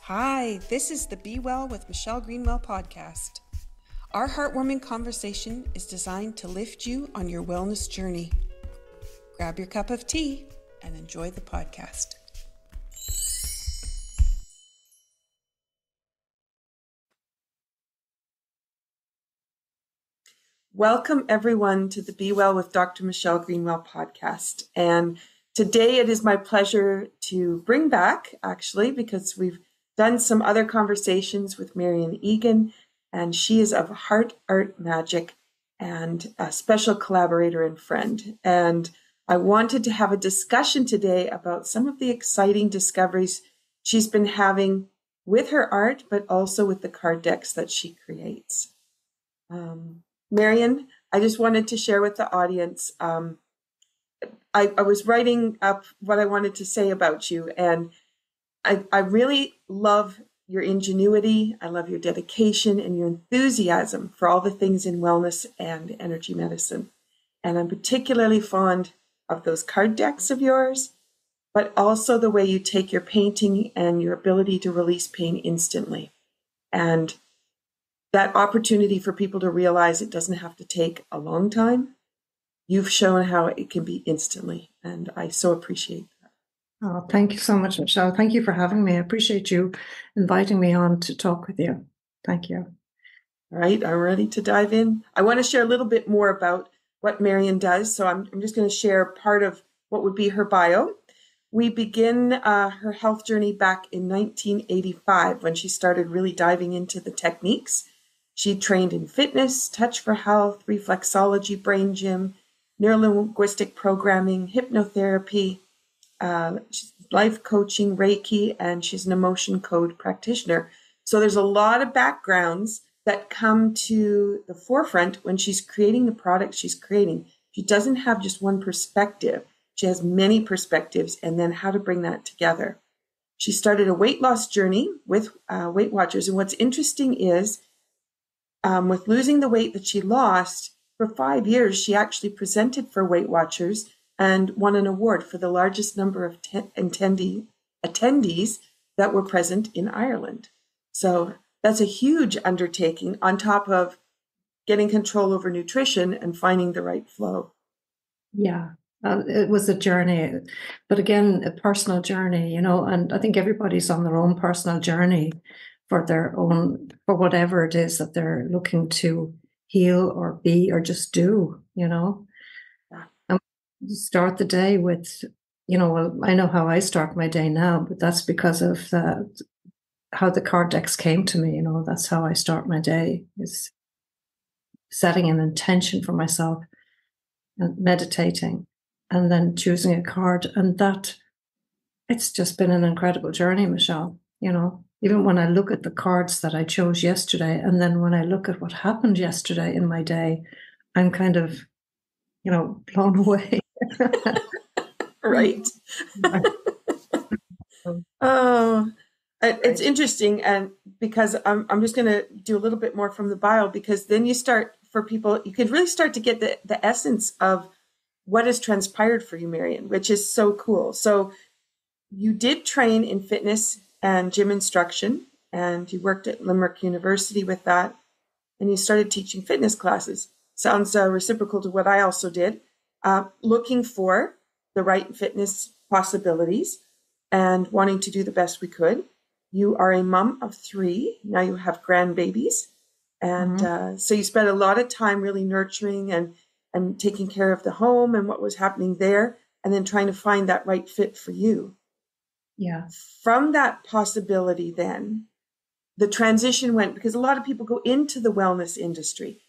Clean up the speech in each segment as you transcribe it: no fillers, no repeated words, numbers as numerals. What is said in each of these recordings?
Hi, this is the Be Well with Michelle Greenwell podcast. Our heartwarming conversation is designed to lift you on your wellness journey. Grab your cup of tea and enjoy the podcast. Welcome everyone to the Be Well with Dr. Michelle Greenwell podcast. And today it is my pleasure to bring back, actually, because we've done some other conversations with Marian Egan, and she is of Heart Art Magic and a special collaborator and friend. And I wanted to have a discussion today about some of the exciting discoveries she's been having with her art, but also with the card decks that she creates. Marian, I just wanted to share with the audience, I was writing up what I wanted to say about you, and I really love your ingenuity. I love your dedication and your enthusiasm for all the things in wellness and energy medicine. And I'm particularly fond of those card decks of yours, but also the way you take your painting and your ability to release pain instantly. And that opportunity for people to realize it doesn't have to take a long time. You've shown how it can be instantly. And I so appreciate that. Oh, thank you so much, Michelle. Thank you for having me. I appreciate you inviting me on to talk with you. Thank you. All right, I'm ready to dive in. I want to share a little bit more about what Marian does. So I'm just going to share part of what would be her bio. We begin her health journey back in 1985 when she started really diving into the techniques. She trained in fitness, touch for health, reflexology, brain gym, neurolinguistic programming, hypnotherapy, life coaching, Reiki, and she's an emotion code practitioner. So there's a lot of backgrounds that come to the forefront when she's creating the product she's creating. She doesn't have just one perspective. She has many perspectives, and then how to bring that together. She started a weight loss journey with Weight Watchers. And what's interesting is with losing the weight that she lost, for 5 years, she actually presented for Weight Watchers and won an award for the largest number of attendees that were present in Ireland. So that's a huge undertaking on top of getting control over nutrition and finding the right flow. Yeah, it was a journey, but again, a personal journey, and I think everybody's on their own personal journey for whatever it is that they're looking to heal or be or just do, And start the day with, well, I know how I start my day now, but that's because of how the card decks came to me. That's how I start my day, is setting an intention for myself and meditating and then choosing a card. And that, it's just been an incredible journey, Michelle. Even when I look at the cards that I chose yesterday, and then when I look at what happened yesterday in my day, I'm kind of, blown away. Right. Oh, it's interesting. And because I'm just going to do a little bit more from the bio, because then you start, for people, you could really start to get the essence of what has transpired for you, Marian, which is so cool. So you did train in fitness and gym instruction, and you worked at Limerick University with that, and you started teaching fitness classes. Sounds reciprocal to what I also did, looking for the right fitness possibilities and wanting to do the best we could. You are a mom of 3. Now you have grandbabies. And so you spent a lot of time really nurturing and taking care of the home and what was happening there, and then trying to find that right fit for you. Yeah. From that possibility, then, the transition went, because a lot of people go into the wellness industry,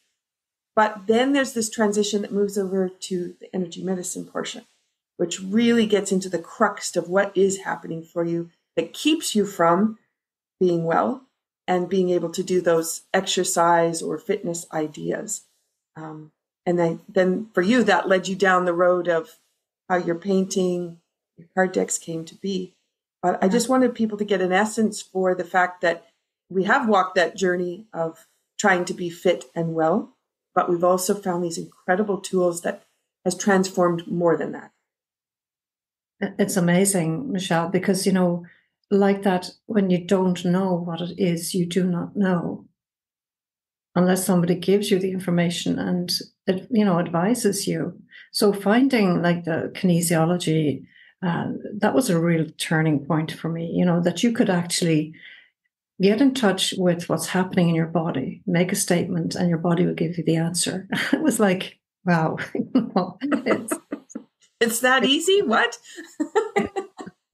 but then there's this transition that moves over to the energy medicine portion, which really gets into the crux of what is happening for you that keeps you from being well and being able to do those exercise or fitness ideas. And then for you, that led you down the road of how your painting, your card decks came to be. But I just wanted people to get an essence for the fact that we have walked that journey of trying to be fit and well, but we've also found these incredible tools that has transformed more than that. It's amazing, Michelle, because, like that when you don't know what it is, you do not know unless somebody gives you the information and it, advises you. So finding like the kinesiology, that was a real turning point for me, that you could actually get in touch with what's happening in your body, make a statement, and your body will give you the answer. It was like, wow, it's that easy? What?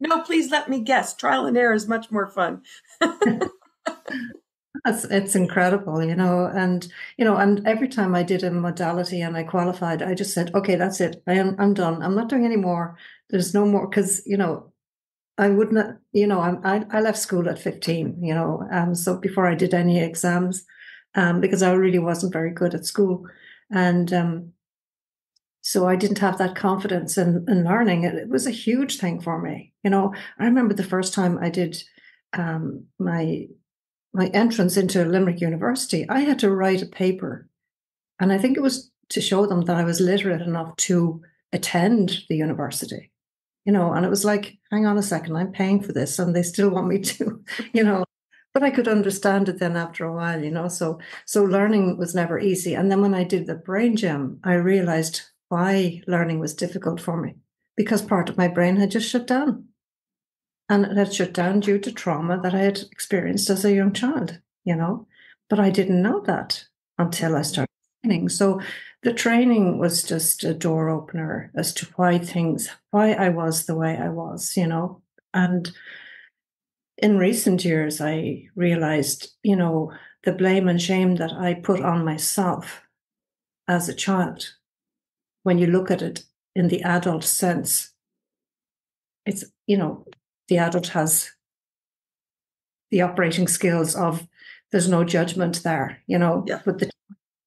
No, please let me guess. Trial and error is much more fun. It's incredible, and every time I did a modality and I qualified, I just said, okay, that's it. I'm done. I'm not doing any more. There's no more, because I wouldn't, I left school at 15, so before I did any exams, because I really wasn't very good at school. And so I didn't have that confidence in learning. It was a huge thing for me. I remember the first time I did my entrance into Limerick University, I had to write a paper. And I think it was to show them that I was literate enough to attend the university. And it was like, hang on a second, I'm paying for this and they still want me to, but I could understand it then after a while, so learning was never easy. And then when I did the brain gym, I realized why learning was difficult for me, because part of my brain had just shut down. And it had shut down due to trauma that I had experienced as a young child, but I didn't know that until I started training. So the training was just a door opener as to why I was the way I was, and in recent years, I realized, the blame and shame that I put on myself as a child, when you look at it in the adult sense, it's, the adult has the operating skills of, there's no judgment there, Yeah. But the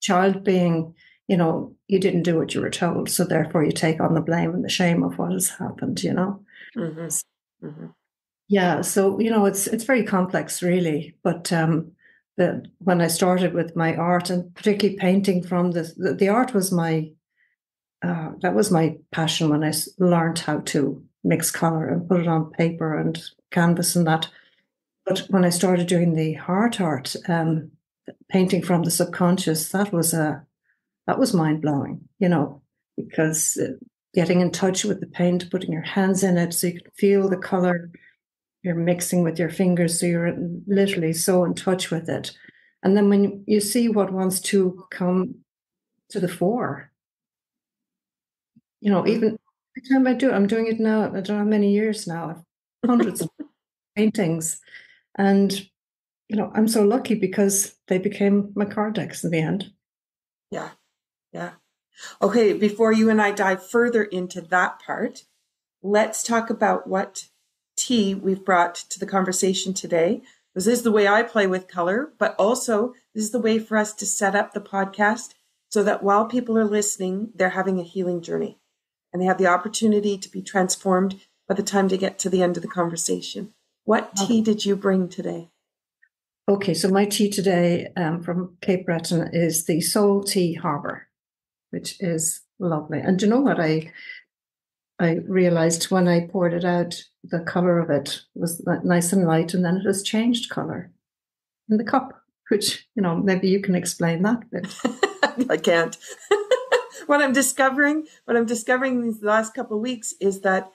child being, you didn't do what you were told, so therefore you take on the blame and the shame of what has happened, Mm-hmm. Mm-hmm. Yeah, so it's very complex, really. But when I started with my art, and particularly painting from the art was that was my passion when I learned how to mix color and put it on paper and canvas and that. But when I started doing the heart art, painting from the subconscious, that was mind blowing, because getting in touch with the paint, putting your hands in it so you can feel the color, you're mixing with your fingers, so you're literally so in touch with it. And then when you see what wants to come to the fore, even every time I do it, I'm doing it now, I don't know how many years now, I've hundreds of paintings. And, I'm so lucky because they became my card decks in the end. Yeah. Yeah. Okay. Before you and I dive further into that part, let's talk about what tea we've brought to the conversation today. Because this is the way I play with color, but also this is the way for us to set up the podcast so that while people are listening, they're having a healing journey and they have the opportunity to be transformed by the time they get to the end of the conversation. What tea did you bring today? Okay, so my tea today from Cape Breton is the SoulTEA Harbour, which is lovely. And do you know what I realized when I poured it out? The color of it was nice and light, and then it has changed color in the cup, which, maybe you can explain that bit. I can't. What I'm discovering these last couple of weeks is that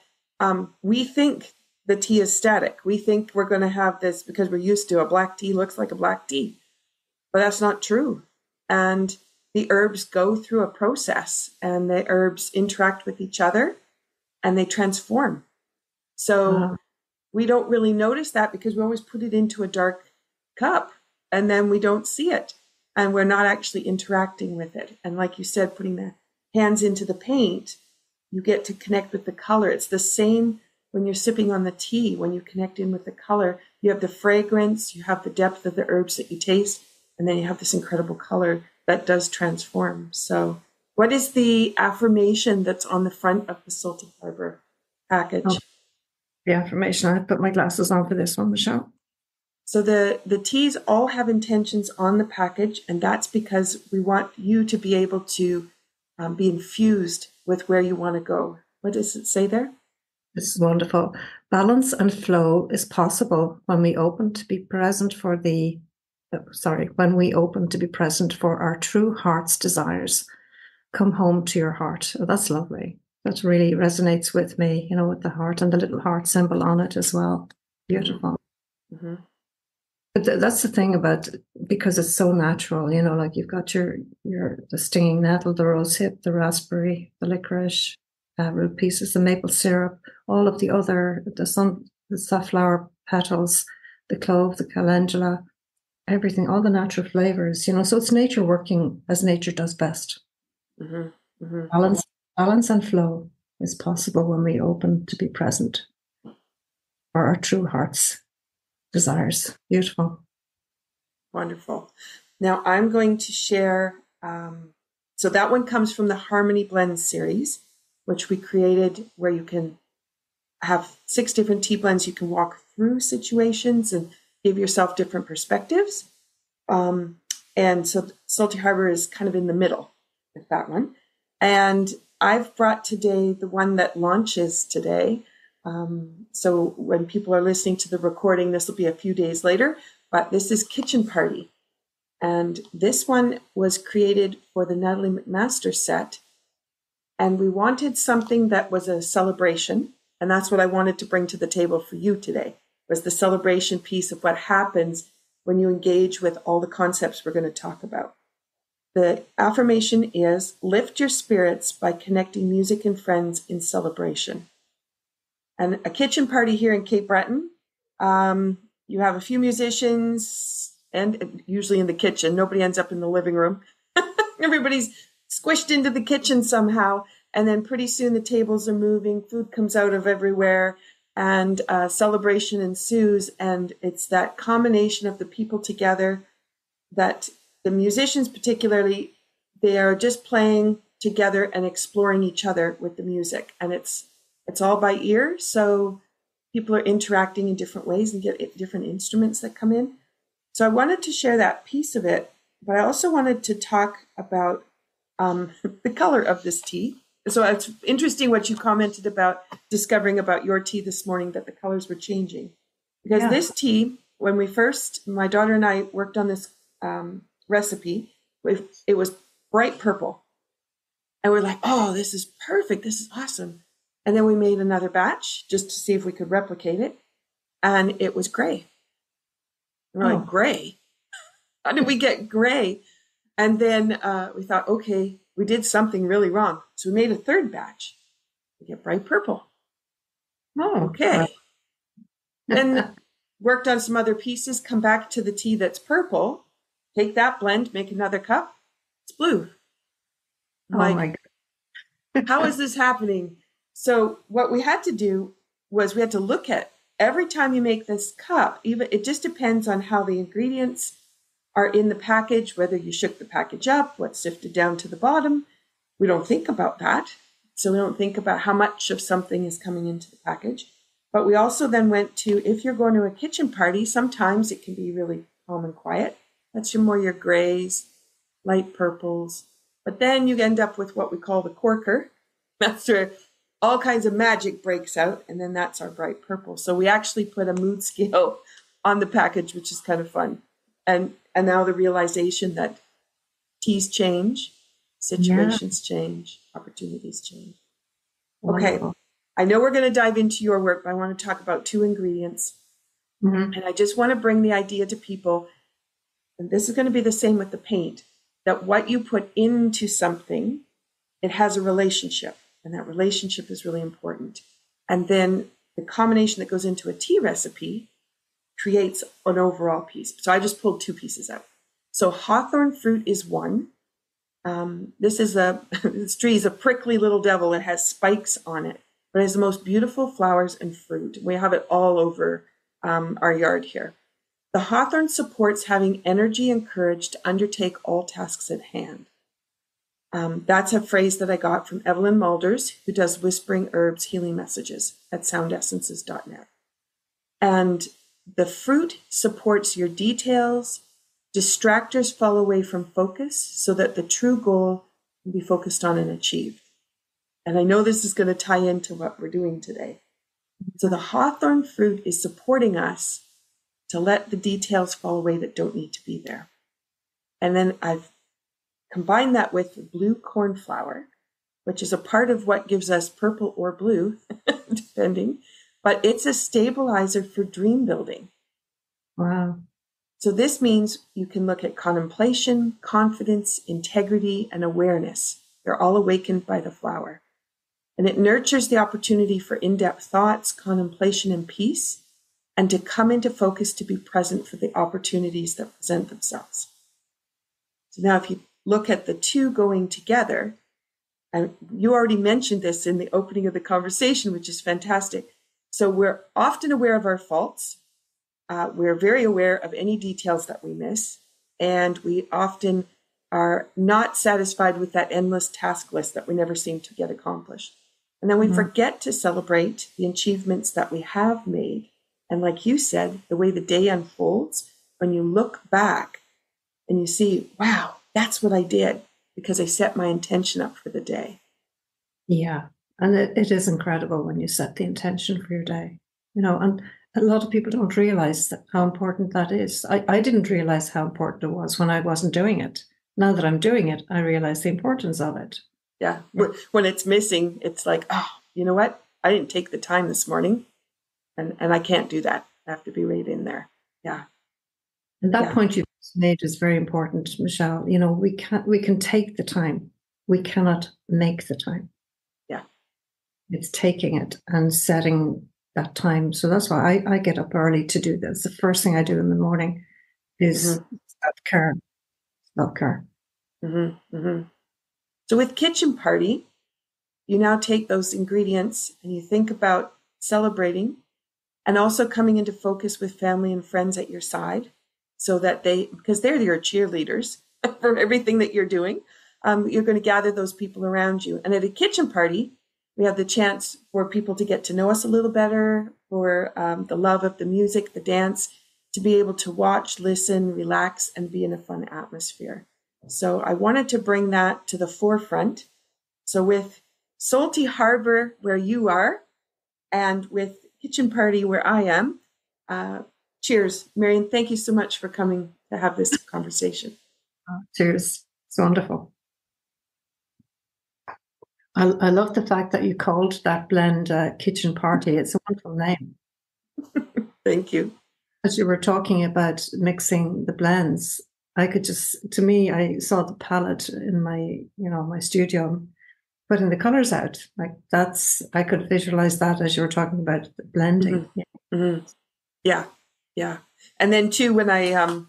we think the tea is static. We think we're going to have this because we're used to a black tea looks like a black tea, but that's not true. And the herbs go through a process and the herbs interact with each other and they transform. So we don't really notice that because we always put it into a dark cup and then we don't see it and we're not actually interacting with it. And like you said, putting the hands into the paint, you get to connect with the color. It's the same when you're sipping on the tea, when you connect in with the color, you have the fragrance, you have the depth of the herbs that you taste, and then you have this incredible color that does transform. So what is the affirmation that's on the front of the SoulTEA Harbour package? Oh, the affirmation, I put my glasses on for this one, Michelle. So the teas all have intentions on the package, and that's because we want you to be able to be infused with where you want to go. What does it say there? This is wonderful. Balance and flow is possible when we open to be present for when we open to be present for our true heart's desires. Come home to your heart. Oh, that's lovely. That really resonates with me, with the heart and the little heart symbol on it as well. Beautiful. Mm-hmm. But that's the thing about, because it's so natural, like you've got the stinging nettle, the rose hip, the raspberry, the licorice, root pieces, the maple syrup, all of the safflower petals, the clove, the calendula, everything, all the natural flavors, so it's nature working as nature does best. Mm-hmm. Mm-hmm. Balance and flow is possible when we open to be present for our true heart's desires. Beautiful. Wonderful. Now I'm going to share, so that one comes from the Harmony Blend series, which we created, where you can have 6 different tea blends. You can walk through situations and give yourself different perspectives. And so SoulTEA Harbour is kind of in the middle with that one. And I've brought today the one that launches today. So when people are listening to the recording, this will be a few days later, but this is Kitchen Party. And this one was created for the Natalie MacMaster Set. And we wanted something that was a celebration. And that's what I wanted to bring to the table for you today, was the celebration piece of what happens when you engage with all the concepts we're going to talk about. The affirmation is, lift your spirits by connecting music and friends in celebration. And a kitchen party here in Cape Breton, you have a few musicians, and usually in the kitchen. Nobody ends up in the living room. Everybody's squished into the kitchen somehow. And then pretty soon the tables are moving, food comes out of everywhere, and celebration ensues. And it's that combination of the people together, that the musicians particularly, they are just playing together and exploring each other with the music. And it's all by ear. So people are interacting in different ways and get different instruments that come in. So I wanted to share that piece of it, but I also wanted to talk about the color of this tea. So it's interesting what you commented about discovering about your tea this morning, that the colors were changing. Because this tea, when my daughter and I worked on this recipe, it was bright purple. And we're like, oh, this is perfect. This is awesome. And then we made another batch just to see if we could replicate it. And it was gray. And we're like, gray? How did we get gray? And then we thought, okay, we did something really wrong. So we made a third batch. We get bright purple. Oh, okay. Then worked on some other pieces, come back to the tea that's purple, take that blend, make another cup. It's blue. My God. How is this happening? So what we had to do was we had to look at every time you make this cup, even it just depends on how the ingredients are in the package, whether you shook the package up, what's sifted down to the bottom. We don't think about that. So we don't think about how much of something is coming into the package. But we also then went to, if you're going to a kitchen party, sometimes it can be really calm and quiet. That's more your grays, light purples. But then you end up with what we call the corker. That's where all kinds of magic breaks out. And then that's our bright purple. So we actually put a mood scale on the package, which is kind of fun. And now the realization that teas change, situations change, opportunities change. Okay. Wonderful. I know we're going to dive into your work, but I want to talk about 2 ingredients. Mm-hmm. And I just want to bring the idea to people, and this is going to be the same with the paint, that what you put into something, it has a relationship, and that relationship is really important. And then the combination that goes into a tea recipe creates an overall piece. So I just pulled 2 pieces out. So hawthorn fruit is one. This tree is a prickly little devil. It has spikes on it, but it has the most beautiful flowers and fruit. We have it all over our yard here. The hawthorn supports having energy and courage to undertake all tasks at hand. That's a phrase that I got from Evelyn Mulders, who does Whispering Herbs Healing Messages at soundessences.net. And the fruit supports your details. Distractors fall away from focus so that the true goal can be focused on and achieved. And I know this is going to tie into what we're doing today. So the hawthorn fruit is supporting us to let the details fall away that don't need to be there. And then I've combined that with blue cornflower, which is a part of what gives us purple or blue, depending, but it's a stabilizer for dream building. Wow. So this means you can look at contemplation, confidence, integrity, and awareness. They're all awakened by the flower. And it nurtures the opportunity for in-depth thoughts, contemplation, and peace, and to come into focus to be present for the opportunities that present themselves. So now if you look at the two going together, and you already mentioned this in the opening of the conversation, which is fantastic. So we're often aware of our faults. We're very aware of any details that we miss. And we often are not satisfied with that endless task list that we never seem to get accomplished. And then we forget to celebrate the achievements that we have made. And like you said, the way the day unfolds, when you look back and you see, wow, that's what I did because I set my intention up for the day. Yeah. And it is incredible when you set the intention for your day, and a lot of people don't realize how important that is. I didn't realize how important it was when I wasn't doing it. Now that I'm doing it, I realize the importance of it. Yeah. When it's missing, it's like, oh, you know what? I didn't take the time this morning and I can't do that. I have to be right in there. Yeah. And that point you made is very important, Michelle. We can take the time. We cannot make the time. Yeah. It's taking it and setting that time. So that's why I get up early to do this. The first thing I do in the morning is self-care. Self-care. So with Kitchen Party, you now take those ingredients and you think about celebrating and also coming into focus with family and friends at your side so that because they're your cheerleaders for everything that you're doing, you're going to gather those people around you. And at a kitchen party, we have the chance for people to get to know us a little better, for the love of the music, the dance, to be able to watch, listen, relax, and be in a fun atmosphere. So I wanted to bring that to the forefront. So with SoulTEA Harbour, where you are, and with Kitchen Party, where I am, cheers. Marian, thank you so much for coming to have this conversation. Cheers. It's wonderful. I love the fact that you called that blend Kitchen Party. It's a wonderful name. Thank you. As you were talking about mixing the blends, I saw the palette in my studio, putting the colors out. I could visualize that as you were talking about the blending. Yeah. And then too, when I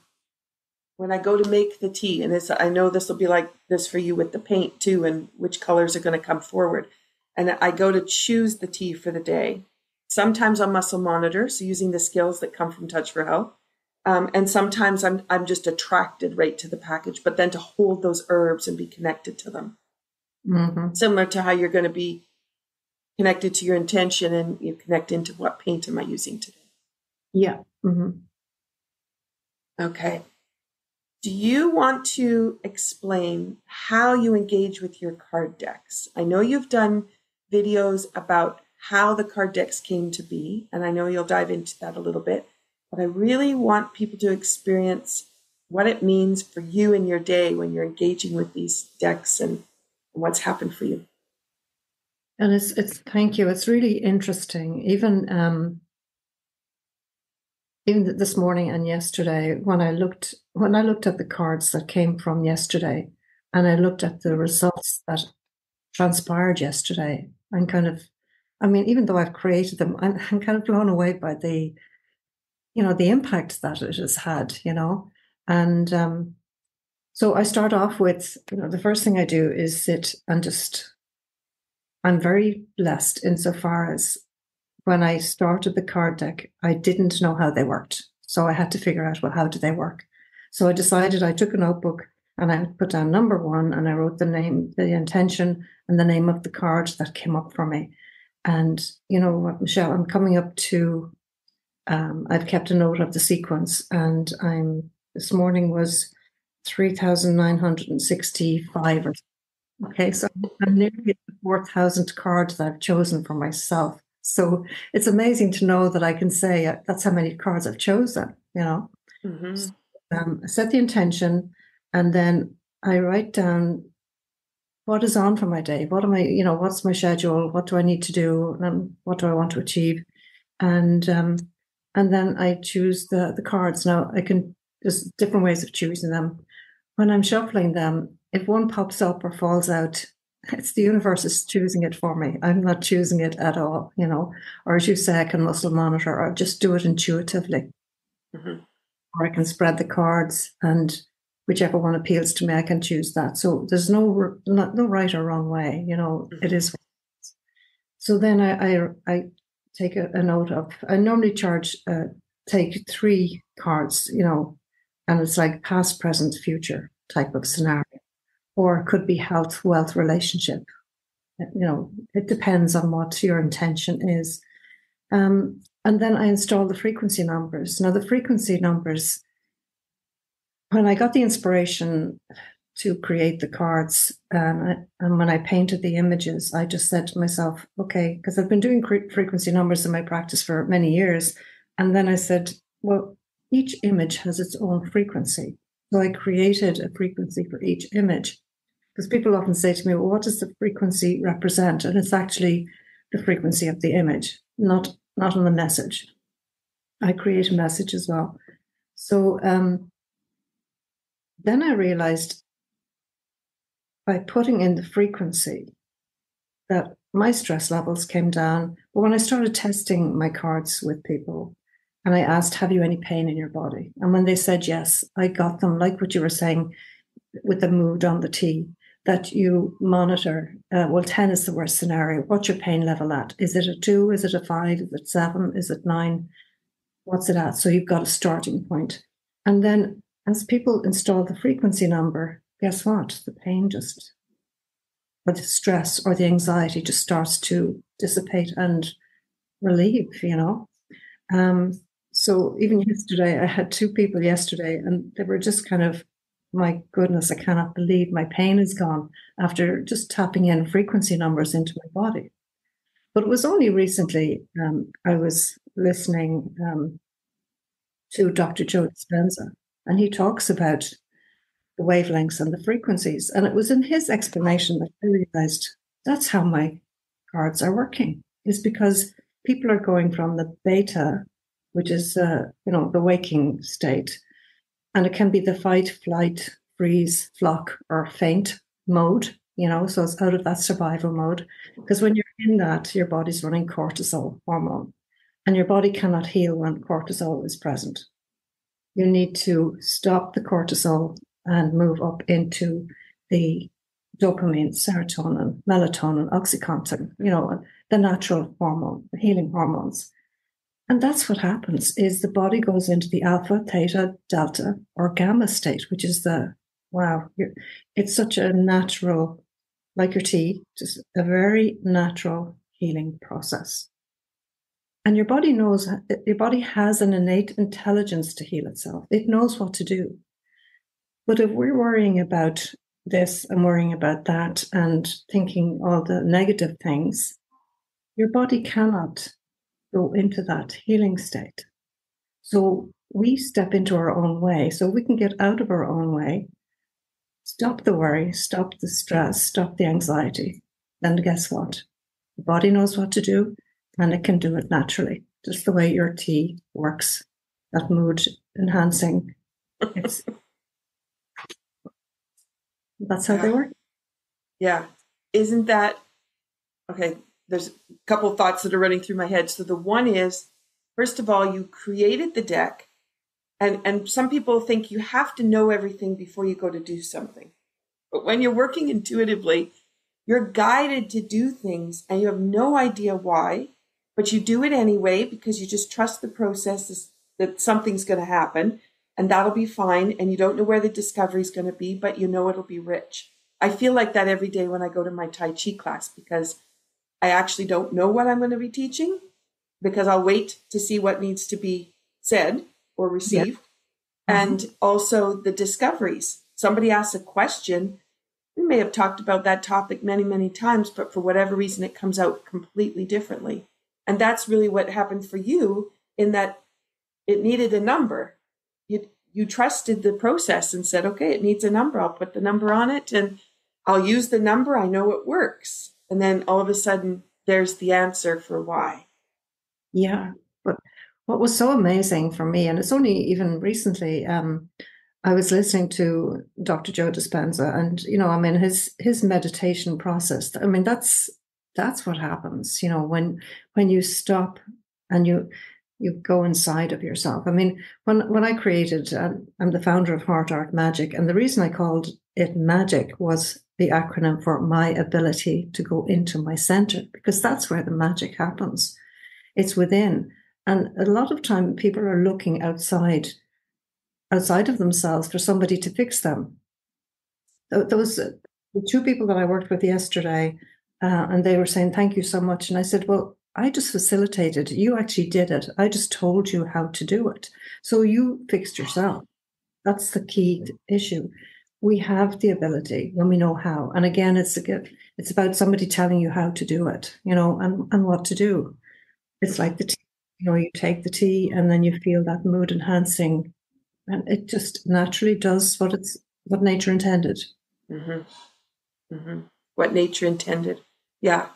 go to make the tea, and I know this will be like this for you with the paint too, and which colors are going to come forward. And I go to choose the tea for the day. Sometimes on muscle monitor, so using the skills that come from Touch for Health. And sometimes I'm just attracted right to the package, but then to hold those herbs and be connected to them. Similar to how you're going to be connected to your intention and you connect into what paint am I using today. Yeah. Okay. Do you want to explain how you engage with your card decks? I know you've done videos about how the card decks came to be, and I know you'll dive into that a little bit, but I really want people to experience what it means for you in your day when you're engaging with these decks and what's happened for you. And it's thank you. It's really interesting. Even this morning and yesterday, when I looked at the cards that came from yesterday, and I looked at the results that transpired yesterday, and even though I've created them, I'm kind of blown away by the impact that it has had, and so I start off with, the first thing I do is sit and I'm very blessed insofar as when I started the card deck, I didn't know how they worked. So I had to figure out, well, how do they work? So I decided, I took a notebook and I put down number 1 and I wrote the name, the intention and the name of the card that came up for me. And you know what, Michelle, I'm coming up to, I've kept a note of the sequence, and this morning was 3,965. Okay, so I'm nearly at the 4,000th card that I've chosen for myself. So it's amazing to know that I can say that's how many cards I've chosen, Mm-hmm. So, I set the intention, and then I write down what is on for my day. What am I, what's my schedule? What do I need to do? And what do I want to achieve? And then I choose the cards. Now there's different ways of choosing them. When I'm shuffling them, if one pops up or falls out, it's the universe is choosing it for me. I'm not choosing it at all, or as you say, I can muscle monitor or just do it intuitively. Mm-hmm. Or I can spread the cards, and whichever one appeals to me, I can choose that. So there's no right or wrong way, Mm-hmm. it is. So then I take a note of, I normally take 3 cards, and it's like past, present, future type of scenario, or it could be health, wealth, relationship. It depends on what your intention is. And then I install the frequency numbers. Now, the frequency numbers, when I got the inspiration to create the cards, and when I painted the images, I just said to myself, okay, because I've been doing frequency numbers in my practice for many years. And then I said, well, each image has its own frequency. So I created a frequency for each image. Because people often say to me, well, what does the frequency represent? And it's actually the frequency of the image, not on the message. I create a message as well. So then I realized by putting in the frequency that my stress levels came down. But when I started testing my cards with people and I asked, have you any pain in your body? And when they said yes, I got them, like what you were saying with the mood on the tea, that you monitor. 10 is the worst scenario. What's your pain level at? Is it a 2? Is it a 5? Is it 7? Is it 9? What's it at? So you've got a starting point. And then as people install the frequency number, guess what? The pain or the stress or the anxiety just starts to dissipate and relieve, So even yesterday, I had 2 people yesterday, and they were just kind of, my goodness, I cannot believe my pain is gone after just tapping in frequency numbers into my body. But it was only recently I was listening to Dr. Joe Dispenza, and he talks about the wavelengths and the frequencies. And it was in his explanation that I realized that's how my cards are working, is because people are going from the beta, which is, the waking state, and it can be the fight, flight, freeze, flock, or faint mode, so it's out of that survival mode. Because when you're in that, your body's running cortisol hormone, and your body cannot heal when cortisol is present. You need to stop the cortisol and move up into the dopamine, serotonin, melatonin, oxytocin, the natural hormone, the healing hormones. And that's what happens, is the body goes into the alpha, theta, delta, or gamma state, which is it's such a natural, like your tea, just a very natural healing process. And your body has an innate intelligence to heal itself. It knows what to do. But if we're worrying about this and worrying about that and thinking all the negative things, your body cannot go into that healing state. So we step into our own way. So we can get out of our own way, stop the worry, stop the stress, stop the anxiety. Then guess what? The body knows what to do, and it can do it naturally, just the way your tea works, that mood enhancing. That's how they work. Yeah. Isn't that, okay, there's a couple of thoughts that are running through my head. So the one is, first of all, you created the deck, and some people think you have to know everything before you go to do something. But when you're working intuitively, you're guided to do things and you have no idea why, but you do it anyway because you just trust the process that something's going to happen and that'll be fine. And you don't know where the discovery is going to be, but you know it'll be rich. I feel like that every day when I go to my Tai Chi class because I actually don't know what I'm going to be teaching because I'll wait to see what needs to be said or received. Yeah. And also the discoveries. Somebody asks a question. We may have talked about that topic many, many times, but for whatever reason, it comes out completely differently. And that's really what happened for you, in that it needed a number. You trusted the process and said, okay, it needs a number. I'll put the number on it and I'll use the number. I know it works. And then all of a sudden there's the answer for why. Yeah. But what was so amazing for me, and it's only even recently, I was listening to Dr. Joe Dispenza, and his meditation process. I mean, that's what happens, when you stop and you go inside of yourself. I mean, when I created, I'm the founder of Heart Art Magic, and the reason I called it magic was the acronym for my ability to go into my center, because that's where the magic happens. It's within. And a lot of time people are looking outside of themselves for somebody to fix them. Those the two people that I worked with yesterday, and they were saying, thank you so much. And I said, well, I just facilitated. You actually did it. I just told you how to do it. So you fixed yourself. That's the key issue. We have the ability when we know how. And again, it's about somebody telling you how to do it, and what to do. It's like the tea, you take the tea and then you feel that mood enhancing, and it just naturally does what nature intended. Mm-hmm. Mm-hmm. What nature intended. Yeah.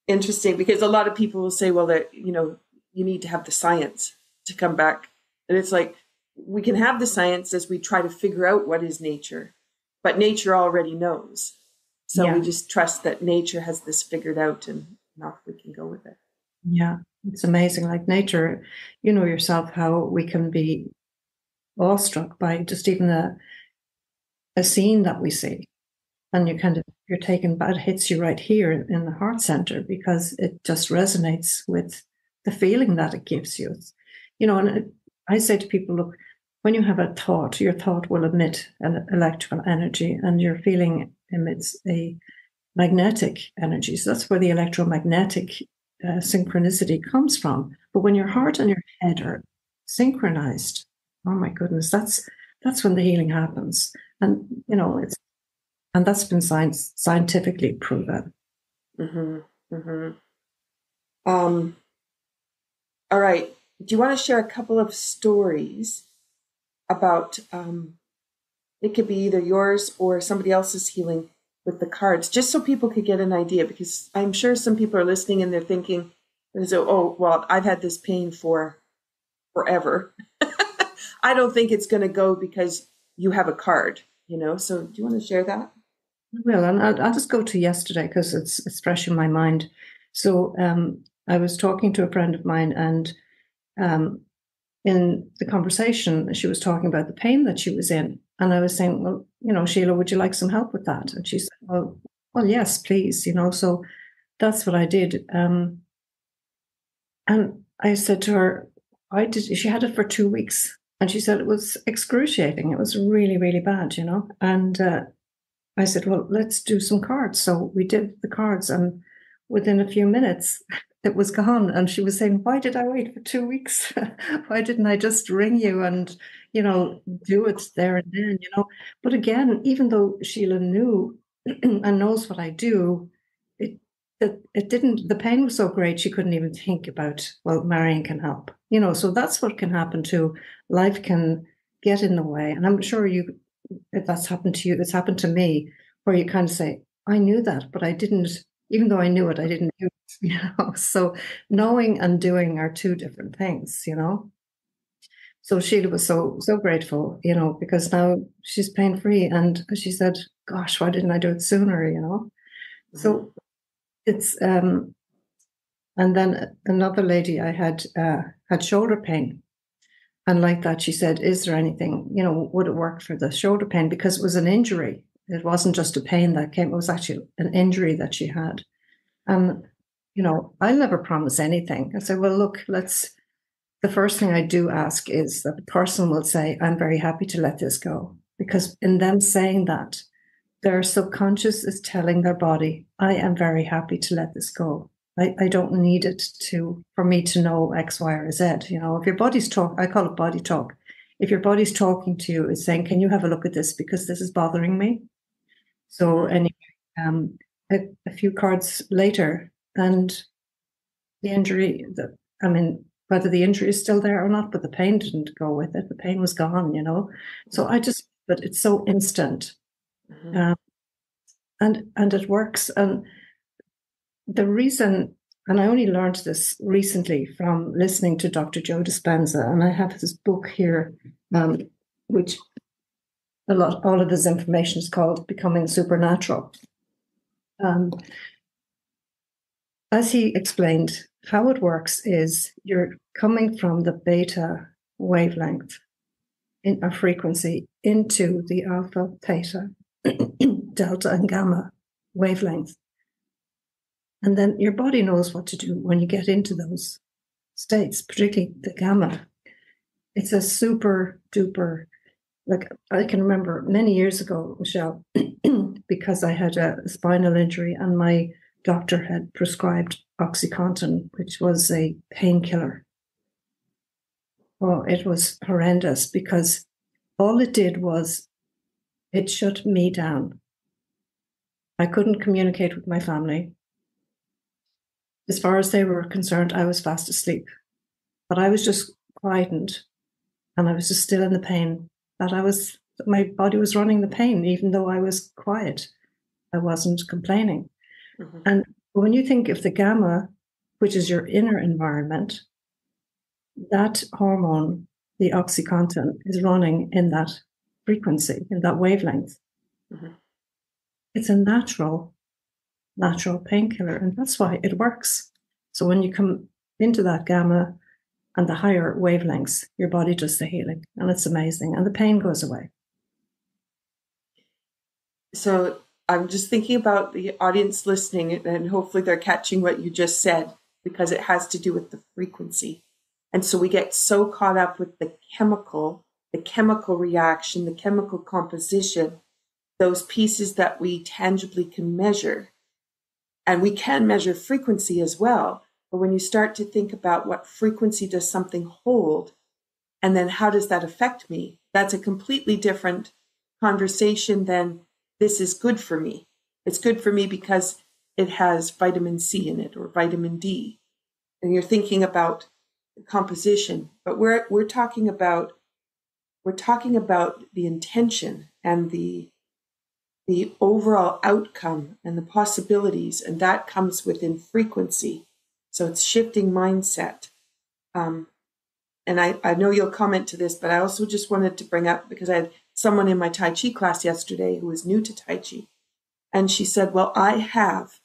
Interesting, because a lot of people will say, well, that, you need to have the science to come back. And it's like, we can have the science as we try to figure out what is nature, but nature already knows. So we just trust that nature has this figured out, and off we can go with it. Yeah. It's amazing. Like nature, you know yourself how we can be awestruck by just even a scene that we see. And you're taken, but it hits you right here in the heart center, because it just resonates with the feeling that it gives you. And I say to people, look, when you have a thought, your thought will emit an electrical energy, and your feeling emits a magnetic energy. So that's where the electromagnetic synchronicity comes from. But when your heart and your head are synchronized, oh my goodness, that's when the healing happens. And and that's been scientifically proven. Mm-hmm. Mm-hmm. All right. Do you want to share a couple of stories about, it could be either yours or somebody else's healing with the cards, just so people could get an idea? Because I'm sure some people are listening and they're thinking, oh, well, I've had this pain for forever. I don't think it's going to go because you have a card, So do you want to share that? Well, and I'll just go to yesterday because it's fresh in my mind. So I was talking to a friend of mine, and in the conversation, she was talking about the pain that she was in. And I was saying, well, Sheila, would you like some help with that? And she said, well, yes, please. So that's what I did. And I said to her, she had it for 2 weeks. And she said it was excruciating. It was really, really bad, And I said, well, let's do some cards. So we did the cards, and within a few minutes, it was gone. And she was saying, why did I wait for 2 weeks? Why didn't I just ring you and, do it there and then, But again, even though Sheila knew and knows what I do, it didn't, the pain was so great, she couldn't even think about, well, Marian can help, so that's what can happen too. Life can get in the way. And I'm sure if that's happened to you, it's happened to me, where you kind of say, I knew that, but I didn't, even though I knew it, I didn't do it, So knowing and doing are two different things, So Sheila was so grateful, because now she's pain-free. And she said, gosh, why didn't I do it sooner, Mm-hmm. So it's, and then another lady I had shoulder pain. And like that, she said, is there anything, would it work for the shoulder pain? Because it was an injury. It wasn't just a pain that came. It was actually an injury that she had. And, I'll never promise anything. I said, well, look, the first thing I do ask is that the person will say, I'm very happy to let this go. Because in them saying that, their subconscious is telling their body, I am very happy to let this go. I don't need it for me to know X, Y, or Z. If your body's I call it body talk. If your body's talking to you, it's saying, can you have a look at this? Because this is bothering me. So anyway, a few cards later, and the injury, whether the injury is still there or not, but the pain didn't go with it. The pain was gone, So but it's so instant. Mm-hmm. And it works. And the reason, and I only learned this recently from listening to Dr. Joe Dispenza, and I have his book here, which all of his information is called Becoming Supernatural. As he explained, how it works is you're coming from the beta wavelength in a frequency into the alpha, theta, delta, and gamma wavelength. And then your body knows what to do when you get into those states, particularly the gamma. It's a super duper, like I can remember many years ago, Michelle, because I had a spinal injury and my doctor had prescribed OxyContin, which was a painkiller. Oh, it was horrendous because all it did was it shut me down. I couldn't communicate with my family. As far as they were concerned, I was fast asleep. But I was just quietened and I was just still in the pain. My body was running the pain, even though I was quiet. I wasn't complaining. Mm-hmm. And when you think of the gamma, which is your inner environment, that hormone, the OxyContin, is running in that frequency, in that wavelength. Mm-hmm. It's a natural painkiller, and that's why it works. So when you come into that gamma and the higher wavelengths, your body does the healing, and it's amazing, and the pain goes away. So I'm just thinking about the audience listening, and hopefully they're catching what you just said, because it has to do with the frequency. And so we get so caught up with the chemical reaction, the chemical composition, those pieces that we tangibly can measure. And we can measure frequency as well. But when you start to think about what frequency does something hold, and then how does that affect me, that's a completely different conversation than this is good for me. It's good for me because it has vitamin C in it or vitamin D. And you're thinking about the composition, but we're talking about the intention and the overall outcome and the possibilities, and that comes within frequency. So it's shifting mindset. And I know you'll comment to this, but I also just wanted to bring up, because I had someone in my Tai Chi class yesterday who was new to Tai Chi. And she said, well, I have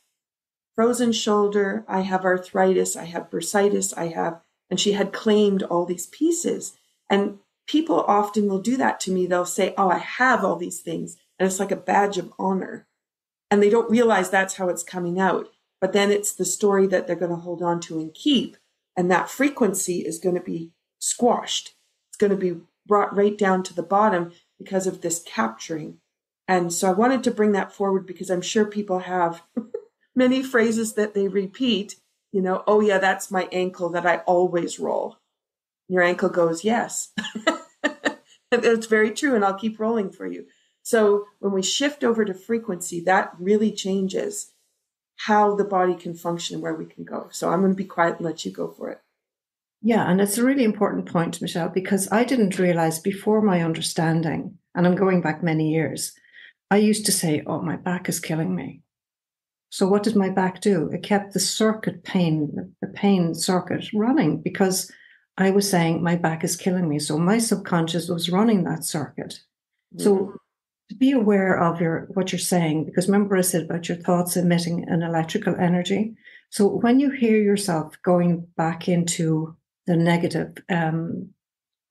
frozen shoulder, I have arthritis, I have bursitis, and she had claimed all these pieces. And people often will do that to me. They'll say, oh, I have all these things. And it's like a badge of honor. And they don't realize that's how it's coming out. But then it's the story that they're going to hold on to and keep. And that frequency is going to be squashed. It's going to be brought right down to the bottom because of this capturing. And so I wanted to bring that forward because I'm sure people have many phrases that they repeat. Oh yeah, that's my ankle that I always roll. Your ankle goes, yes. It's very true. And I'll keep rolling for you. So when we shift over to frequency, that really changes how the body can function and where we can go. So I'm going to be quiet and let you go for it. Yeah, and it's a really important point, Michelle, because I didn't realize before my understanding, and I'm going back many years, I used to say, oh, my back is killing me. So what did my back do? It kept the pain circuit running because I was saying my back is killing me. So my subconscious was running that circuit. Mm-hmm. So to be aware of what you're saying, because remember I said about your thoughts emitting an electrical energy. So when you hear yourself going back into the negative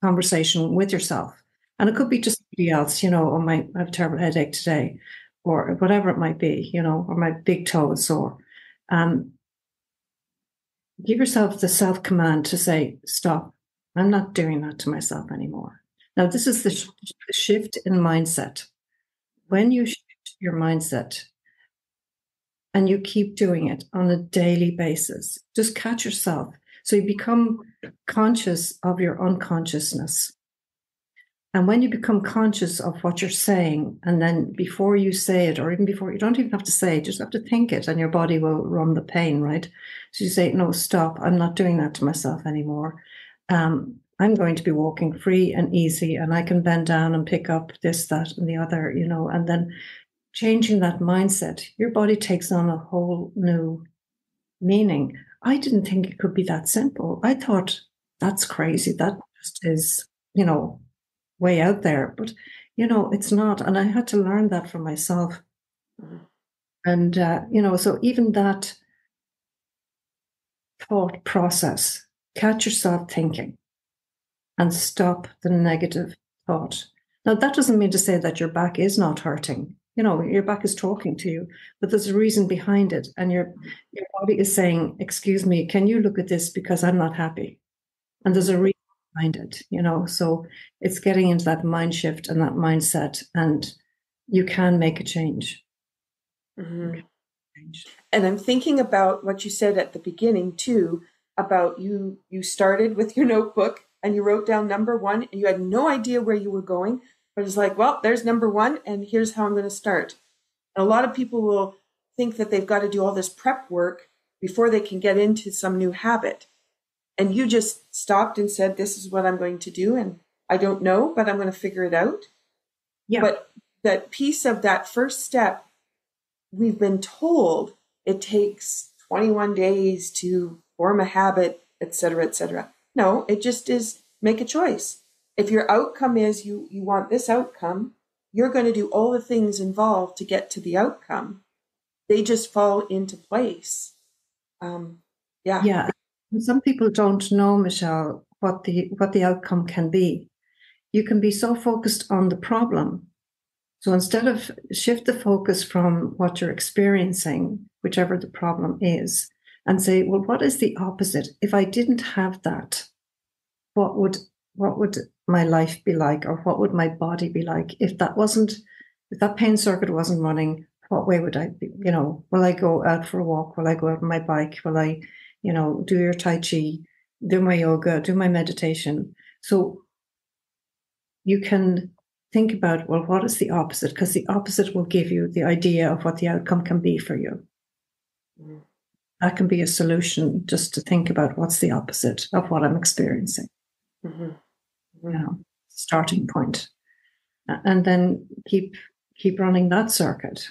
conversation with yourself, and it could be just somebody else, I have a terrible headache today, or whatever it might be, or my big toe is sore. Give yourself the self-command to say, stop, I'm not doing that to myself anymore. Now, this is the shift in mindset. When you shift your mindset and you keep doing it on a daily basis, just catch yourself. So you become conscious of your unconsciousness. And when you become conscious of what you're saying, and then before you say it, or even before, you don't even have to say it, just have to think it, and your body will run the pain, right? So you say, no, stop, I'm not doing that to myself anymore. I'm going to be walking free and easy, and I can bend down and pick up this, that, and the other, and then changing that mindset, your body takes on a whole new meaning. I didn't think it could be that simple. I thought, that's crazy. That just is, way out there. But, it's not. And I had to learn that for myself. Mm-hmm. And, so even that thought process, catch yourself thinking and stop the negative thought. Now, that doesn't mean to say that your back is not hurting. Your back is talking to you, but there's a reason behind it. And your body is saying, excuse me, can you look at this because I'm not happy? And there's a reason behind it, So it's getting into that mind shift and that mindset, and you can make a change. Mm-hmm. And I'm thinking about what you said at the beginning too, about you started with your notebook and you wrote down number 1 and you had no idea where you were going, but it's like, well, there's number 1 and here's how I'm going to start. And a lot of people will think that they've got to do all this prep work before they can get into some new habit. And you just stopped and said, this is what I'm going to do. And I don't know, but I'm going to figure it out. Yeah. But that piece of that first step, we've been told it takes 21 days to form a habit, et cetera, et cetera. No, it just is make a choice. If your outcome is you want this outcome, you're going to do all the things involved to get to the outcome. They just fall into place. Yeah. Some people don't know, Michelle, what the outcome can be. You can be so focused on the problem. So instead of shift the focus from what you're experiencing, whichever the problem is, and say, well, what is the opposite? If I didn't have that, what would my life be like, or what would my body be like if that pain circuit wasn't running? What way would I be? Will I go out for a walk? Will I go out on my bike? Will I, do your Tai Chi, do my yoga, do my meditation? So you can think about, well, what is the opposite? Because the opposite will give you the idea of what the outcome can be for you. Mm-hmm. That can be a solution, just to think about what's the opposite of what I'm experiencing. Mm-hmm. Mm-hmm. Starting point. And then keep running that circuit,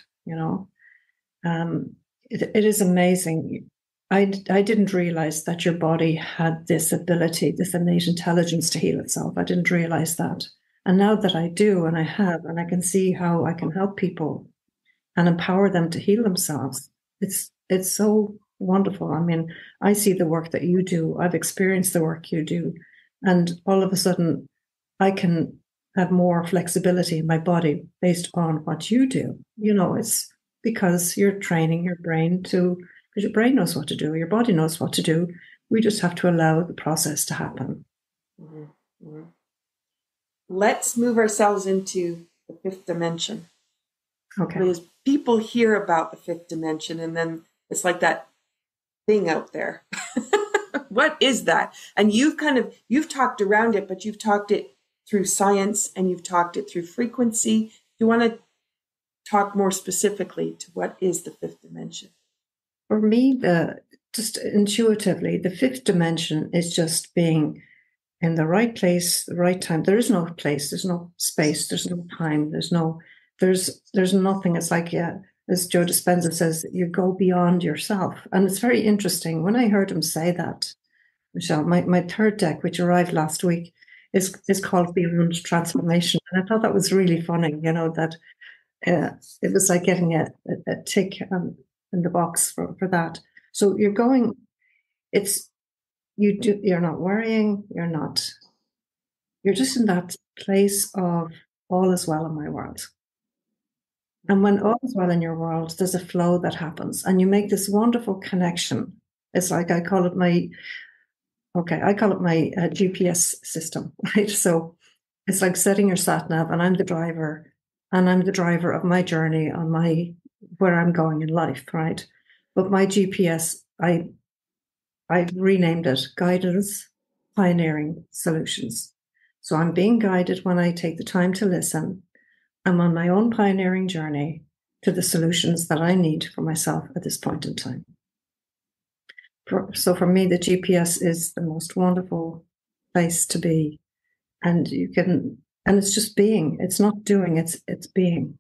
It is amazing. I didn't realize that your body had this ability, this innate intelligence to heal itself. I didn't realize that. And now that I do, and I have, and I can see how I can help people and empower them to heal themselves, it's so wonderful. I mean, I see the work that you do. I've experienced the work you do. And all of a sudden, I can have more flexibility in my body based on what you do. It's because you're training your brain because your brain knows what to do. Your body knows what to do. We just have to allow the process to happen. Mm-hmm. Mm-hmm. Let's move ourselves into the 5th dimension. Okay. Because people hear about the 5th dimension and then it's like that thing out there. What is that? And you've talked around it, but you've talked it through science and you've talked it through frequency. Do you want to talk more specifically to what is the 5th dimension? For me, just intuitively, the 5th dimension is just being in the right place, the right time. There is no place, there's no space, there's no time, there's nothing. It's like, as Joe Dispenza says, you go beyond yourself. And it's very interesting. When I heard him say that, Michelle, my 3rd deck, which arrived last week, is called Beyond Transformation. And I thought that was really funny, that it was like getting a tick in the box for that. So you're going, you're not worrying, you're just in that place of all is well in my world. And when all is well in your world, there's a flow that happens and you make this wonderful connection. It's like, I call it my GPS system, right? So it's like setting your sat nav, and I'm the driver of my journey on where I'm going in life, right? But my GPS, I've renamed it Guidance Pioneering Solutions. So I'm being guided when I take the time to listen. I'm on my own pioneering journey to the solutions that I need for myself at this point in time. So for me, the GPS is the most wonderful place to be. And it's just being. It's not doing, it's being.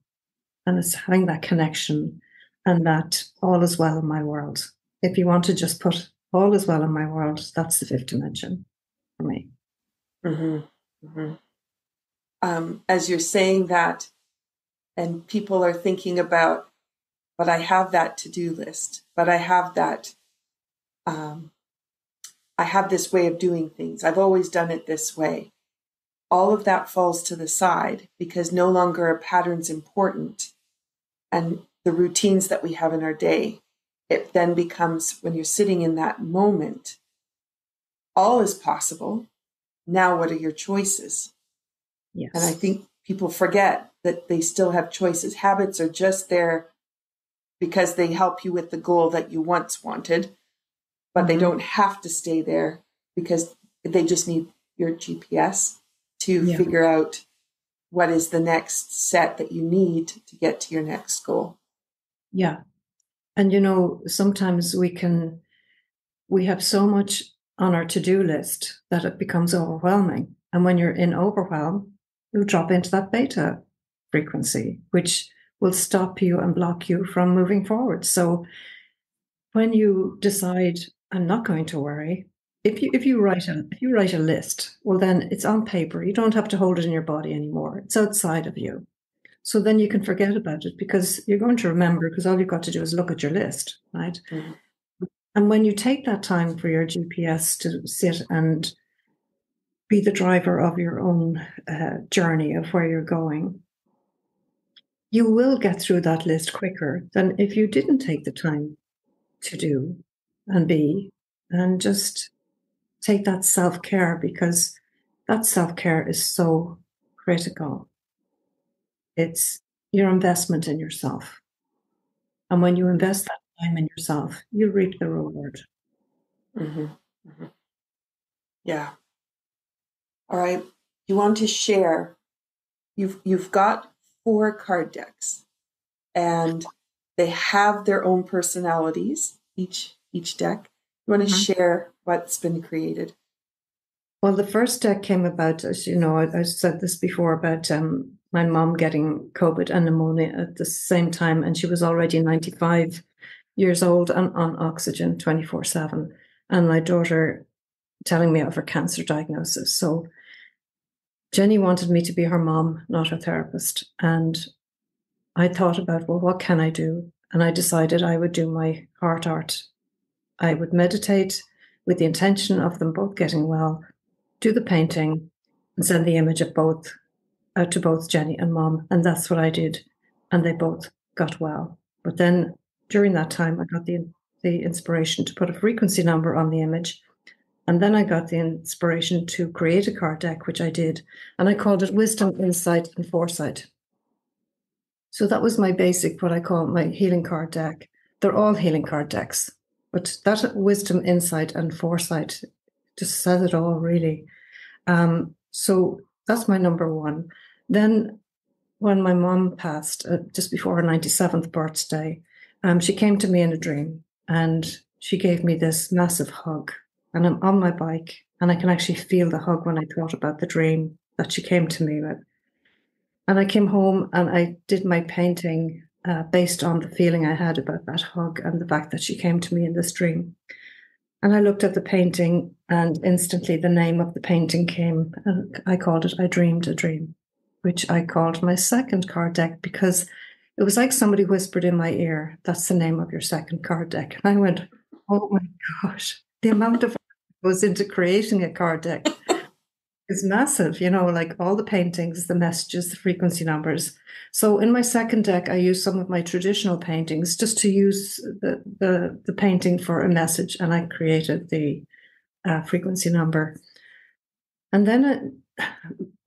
And it's having that connection and that all is well in my world. If you want to just put all is well in my world, that's the fifth dimension for me. Mm-hmm. Mm-hmm. As you're saying that, and people are thinking about, but I have that to-do list, but I have that, I have this way of doing things. I've always done it this way. All of that falls to the side because no longer are patterns important. And the routines that we have in our day, it then becomes, when you're sitting in that moment, all is possible. Now, what are your choices? Yes. And I think people forget that they still have choices. Habits are just there because they help you with the goal that you once wanted, but they don't have to stay there because they just need your GPS to figure out what is the next set that you need to get to your next goal. Yeah. And, sometimes we have so much on our to-do list that it becomes overwhelming. And when you're in overwhelm, you'll drop into that beta frequency, which will stop you and block you from moving forward. So when you decide, I'm not going to worry, if you write a list, well, then it's on paper. You don't have to hold it in your body anymore. It's outside of you. So then you can forget about it because you're going to remember, because all you've got to do is look at your list, right? Mm-hmm. And when you take that time for your GPS to sit and be the driver of your own journey of where you're going, you will get through that list quicker than if you didn't take the time to do and be, and just take that self-care, because that self-care is so critical. It's your investment in yourself. And when you invest that time in yourself, you reap the reward. Mm-hmm. Mm-hmm. Yeah. All right. You want to share, you've got 4 card decks and they have their own personalities, each deck. You want to share what's been created? Well, the first deck came about, as you know, I said this before about my mom getting COVID and pneumonia at the same time, and she was already 95 years old and on oxygen 24/7, and my daughter telling me of her cancer diagnosis. So Jenny wanted me to be her mom, not her therapist. And I thought about, well, what can I do? And I decided I would do my heart art. I would meditate with the intention of them both getting well, do the painting, and send the image of both to both Jenny and Mom. And that's what I did. And they both got well. But then during that time, I got the inspiration to put a frequency number on the image. And then I got the inspiration to create a card deck, which I did. And I called it Wisdom, Insight, and Foresight. So that was my basic, what I call my healing card deck. They're all healing card decks. But that Wisdom, Insight, and Foresight just says it all, really. So that's my number one. Then when my mom passed, just before her 97th birthday, she came to me in a dream and she gave me this massive hug. And I'm on my bike and I can actually feel the hug when I thought about the dream that she came to me with. And I came home and I did my painting based on the feeling I had about that hug and the fact that she came to me in this dream. And I looked at the painting and instantly the name of the painting came, and I called it I Dreamed a Dream, which I called my second card deck because it was like somebody whispered in my ear, that's the name of your second card deck. And I went, oh my gosh, the amount of work that goes into creating a card deck is massive, like all the paintings, the messages, the frequency numbers. So in my second deck, I used some of my traditional paintings just to use the painting for a message, and I created the frequency number. And then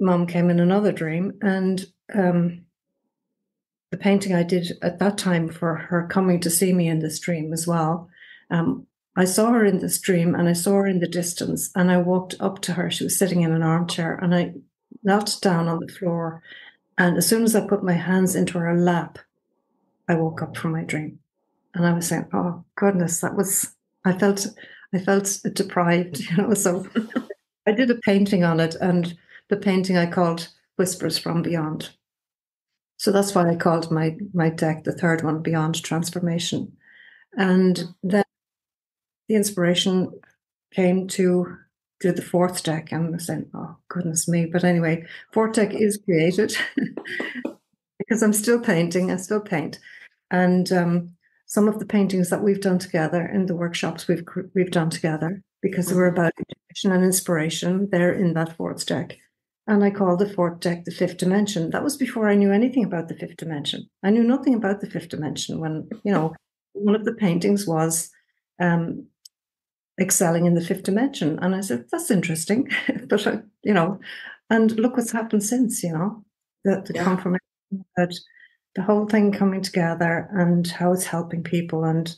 Mom came in another dream, and the painting I did at that time for her coming to see me in this dream as well I saw her in this dream and I saw her in the distance and I walked up to her. She was sitting in an armchair and I knelt down on the floor. And as soon as I put my hands into her lap, I woke up from my dream. And I was saying, oh goodness, I felt deprived, so I did a painting on it, and the painting I called Whispers from Beyond. So that's why I called my deck, the third one, Beyond Transformation. And then the inspiration came to do the fourth deck, and I was saying, oh goodness me. But anyway, fourth deck is created because I'm still painting, I still paint. And some of the paintings that we've done together in the workshops we've done together, because they were about intuition and inspiration, they're in that fourth deck. And I called the fourth deck the fifth dimension. That was before I knew anything about the fifth dimension. I knew nothing about the fifth dimension when, one of the paintings was excelling in the fifth dimension. And I said, that's interesting. But, and look what's happened since, the confirmation that the whole thing coming together and how it's helping people. And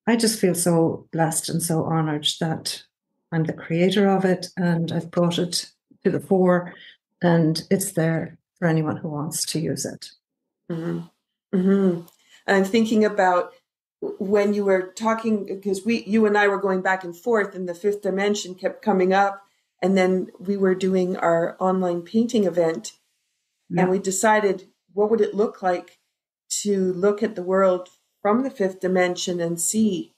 I just feel so blessed and so honored that I'm the creator of it and I've brought it to the fore and it's there for anyone who wants to use it. Mm-hmm. Mm-hmm. And I'm thinking about when you were talking, because you and I were going back and forth and the fifth dimension kept coming up. And then we were doing our online painting event and we decided, what would it look like to look at the world from the fifth dimension and see,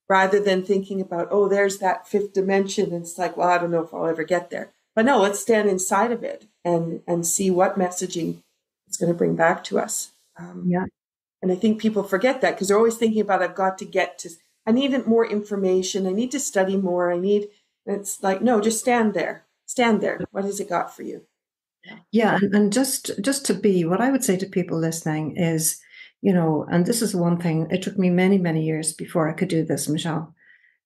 rather than thinking about, oh, there's that fifth dimension. And it's like, well, I don't know if I'll ever get there. But no, let's stand inside of it and see what messaging it's going to bring back to us. And I think people forget that because they're always thinking about, I need more information. I need to study more. It's like, no, just stand there. Stand there. What has it got for you? Yeah. And just to be, what I would say to people listening is, and this is one thing, it took me many, many years before I could do this, Michelle,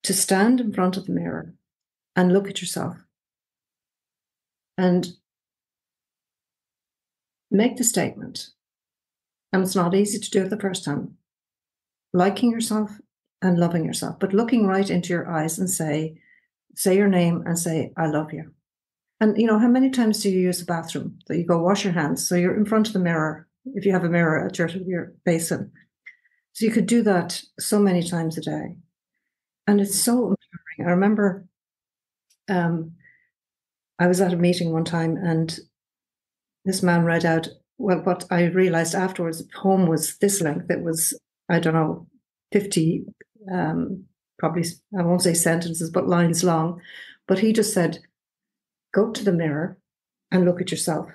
to stand in front of the mirror and look at yourself and make the statement. And it's not easy to do it the first time. Liking yourself and loving yourself, but looking right into your eyes and say your name and say, I love you. And how many times do you use the bathroom? So you go wash your hands. So you're in front of the mirror, if you have a mirror at your basin. So you could do that so many times a day. And it's so empowering. I remember I was at a meeting one time and this man read out, well, what I realized afterwards, the poem was this length. It was, I don't know, 50, probably, I won't say sentences, but lines long. But he just said, go to the mirror and look at yourself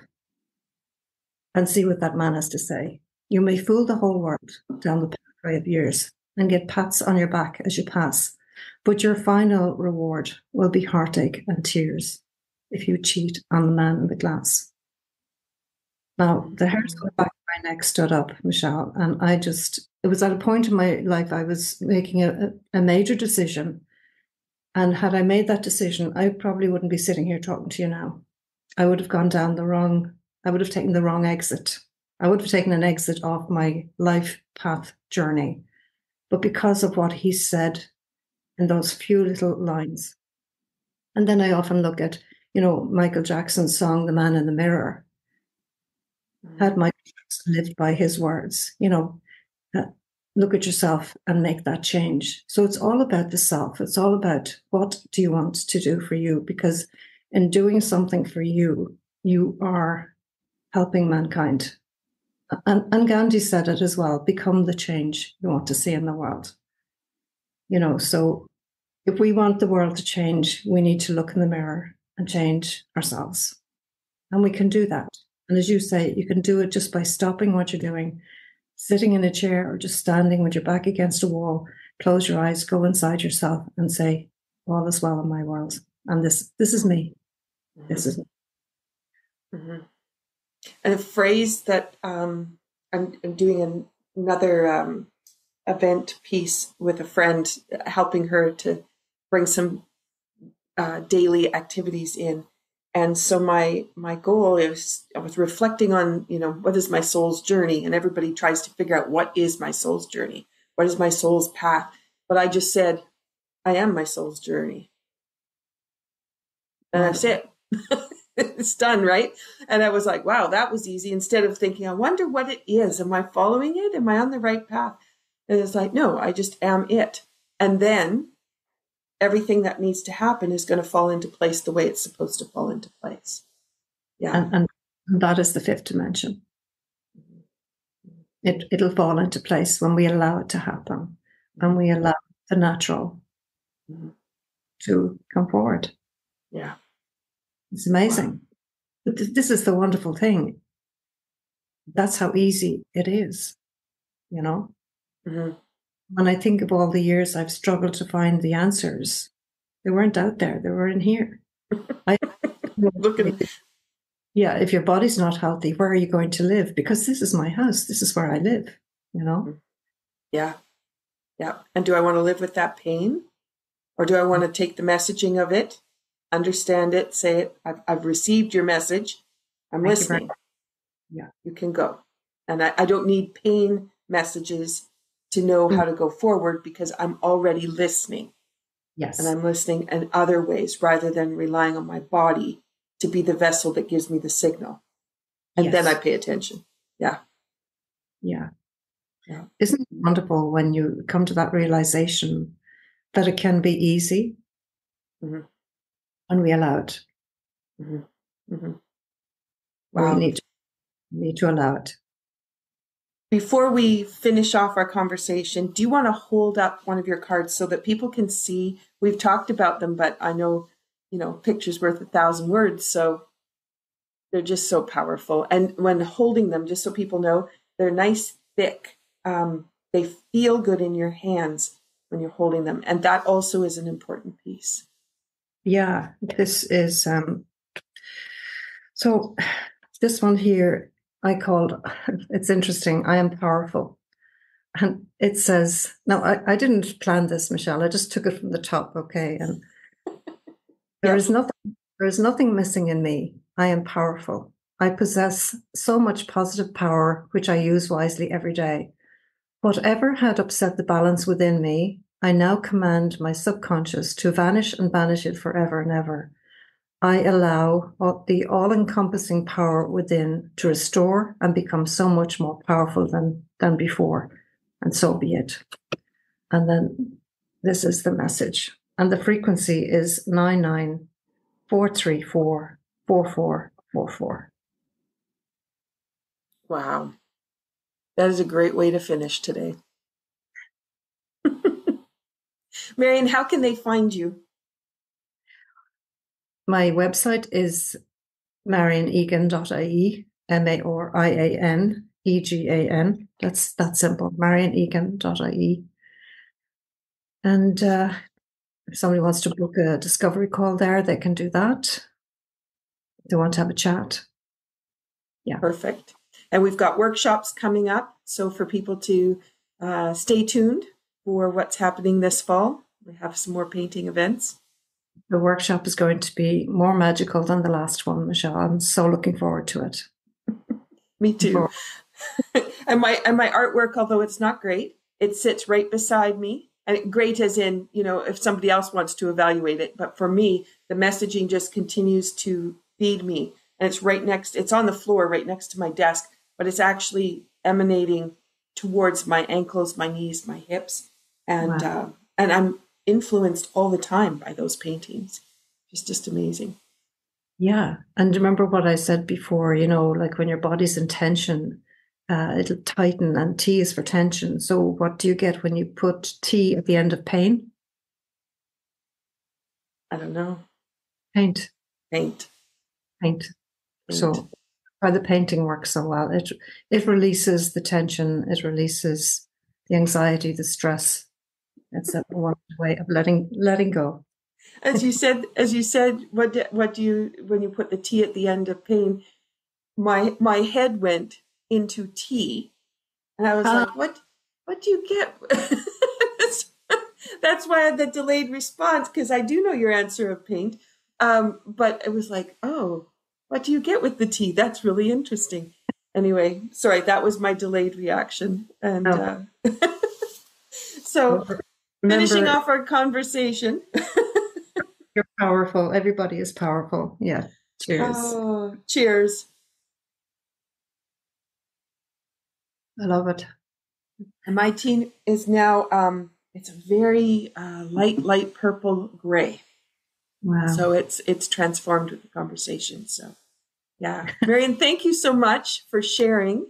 and see what that man has to say. You may fool the whole world down the pathway of years and get pats on your back as you pass, but your final reward will be heartache and tears if you cheat on the man in the glass. Now, the hairs on the back of my neck stood up, Michelle, and it was at a point in my life I was making a major decision. And had I made that decision, I probably wouldn't be sitting here talking to you now. I would have taken the wrong exit. I would have taken an exit off my life path journey. But because of what he said in those few little lines. And then I often look at, Michael Jackson's song, The Man in the Mirror. Had Michael Jackson lived by his words, look at yourself and make that change. So it's all about the self. It's all about what do you want to do for you? Because in doing something for you, you are helping mankind. And Gandhi said it as well, become the change you want to see in the world. So if we want the world to change, we need to look in the mirror and change ourselves. And we can do that. And as you say, you can do it just by stopping what you're doing, sitting in a chair or just standing with your back against a wall, close your eyes, go inside yourself and say, all is well in my world. And this is me. Mm-hmm. This is me. Mm-hmm. And a phrase that I'm doing another event piece with a friend, helping her to bring some daily activities in. And so my goal is, I was reflecting on, what is my soul's journey? And everybody tries to figure out what is my soul's journey? What is my soul's path? But I just said, I am my soul's journey. And that's it. It's done, right? And I was like, wow, that was easy. Instead of thinking, I wonder what it is. Am I following it? Am I on the right path? And it's like, no, I just am it. And then everything that needs to happen is going to fall into place the way it's supposed to fall into place. Yeah. And that is the fifth dimension. It'll fall into place when we allow it to happen and we allow the natural to come forward. Yeah. It's amazing. Wow. But this is the wonderful thing. That's how easy it is, you know? Mm-hmm. When I think of all the years I've struggled to find the answers, they weren't out there. They were in here. Yeah, if your body's not healthy, where are you going to live? Because this is my house. This is where I live, you know? Yeah. Yeah. And do I want to live with that pain? Or do I want to take the messaging of it, understand it, say it, I've received your message, I'm listening. Yeah. You can go. And I don't need pain messages to know how to go forward because I'm already listening. Yes. And I'm listening in other ways rather than relying on my body to be the vessel that gives me the signal. And then I pay attention. Yeah. Yeah. Yeah. Isn't it wonderful when you come to that realization that it can be easy and we allow it? Wow. We need to allow it. Before we finish off our conversation, do you want to hold up one of your cards so that people can see? We've talked about them, but I know, picture's worth 1,000 words. So they're just so powerful. And when holding them, just so people know, they're nice, thick. They feel good in your hands when you're holding them. And that also is an important piece. Yeah, this is, so this one here, I called, it's interesting, I am powerful. And it says, no, I didn't plan this, Michelle. I just took it from the top, okay? And there is nothing missing in me. I am powerful. I possess so much positive power, which I use wisely every day. Whatever had upset the balance within me, I now command my subconscious to vanish and banish it forever and ever. I allow the all-encompassing power within to restore and become so much more powerful than before. And so be it. And then this is the message. And the frequency is 994344444. Wow. That is a great way to finish today. Marian, how can they find you? My website is marianegan.ie, MARIANEGAN. That's that simple, marianegan.ie. And if somebody wants to book a discovery call there, they can do that. If they want to have a chat. Yeah. Perfect. And we've got workshops coming up. So for people to stay tuned for what's happening this fall, we have some more painting events. The workshop is going to be more magical than the last one, Michelle. I'm so looking forward to it. Me too. and my artwork, although it's not great, it sits right beside me. And great as in, if somebody else wants to evaluate it. But for me, the messaging just continues to feed me. And it's on the floor right next to my desk, but it's actually emanating towards my ankles, my knees, my hips. And wow. And I'm influenced all the time by those paintings. It's just amazing. Yeah. And remember what I said before, like when your body's in tension, it'll tighten, and T is for tension. So what do you get when you put T at the end of pain? I don't know. Paint. So why the painting works so well. It releases the tension. It releases the anxiety, the stress. It's a wonderful way of letting go. As you said, what do you, when you put the T at the end of pain, my head went into tea, and I was like, what do you get? That's why I had the delayed response, because I do know your answer of paint. But it was like, oh, what do you get with the tea? That's really interesting. Anyway, sorry, that was my delayed reaction. And so finishing off our conversation. You're powerful. Everybody is powerful. Yeah. Cheers. Oh, cheers. I love it. And my tea is now, it's a very light purple gray. Wow. So it's transformed with the conversation. So yeah. Marian, thank you so much for sharing.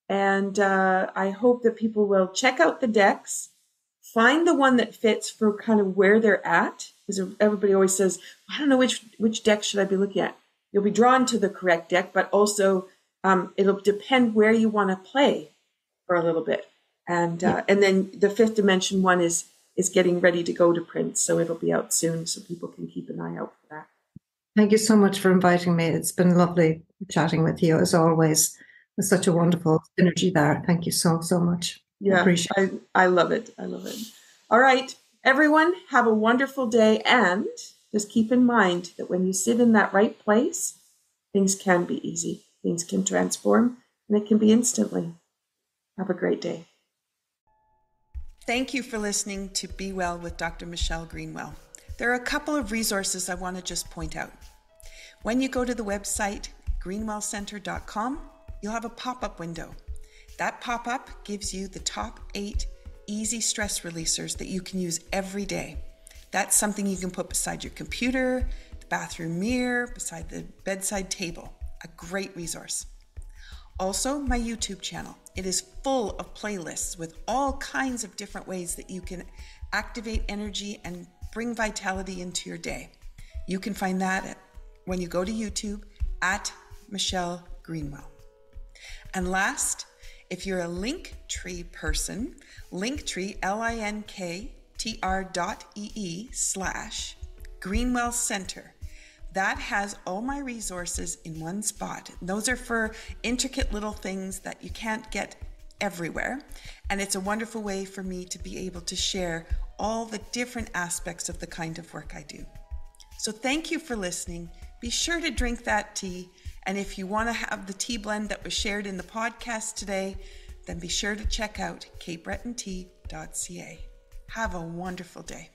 And I hope that people will check out the decks, find the one that fits for kind of where they're at. Because everybody always says, I don't know which deck should I be looking at. You'll be drawn to the correct deck, but also it'll depend where you want to play for a little bit. And then the fifth dimension one is getting ready to go to print. So it'll be out soon, so people can keep an eye out for that. Thank you so much for inviting me. It's been lovely chatting with you, as always. There's such a wonderful synergy there. Thank you so much. Yeah, I love it. I love it. All right, everyone, have a wonderful day. And just keep in mind that when you sit in that right place, things can be easy. Things can transform, and it can be instantly. Have a great day. Thank you for listening to Be Well with Dr. Michelle Greenwell. There are a couple of resources I want to just point out. When you go to the website greenwellcenter.com, you'll have a pop-up window. That pop-up gives you the top 8 easy stress releasers that you can use every day. That's something you can put beside your computer, the bathroom mirror, beside the bedside table. A great resource. Also, my YouTube channel. It is full of playlists with all kinds of different ways that you can activate energy and bring vitality into your day. You can find that when you go to YouTube at Michelle Greenwell. And last, if you're a Linktree person, Linktree, linktr.ee/Greenwell Center. That has all my resources in one spot. Those are for intricate little things that you can't get everywhere. And it's a wonderful way for me to be able to share all the different aspects of the kind of work I do. So thank you for listening. Be sure to drink that tea. And if you want to have the tea blend that was shared in the podcast today, then be sure to check out capebretontea.ca. Have a wonderful day.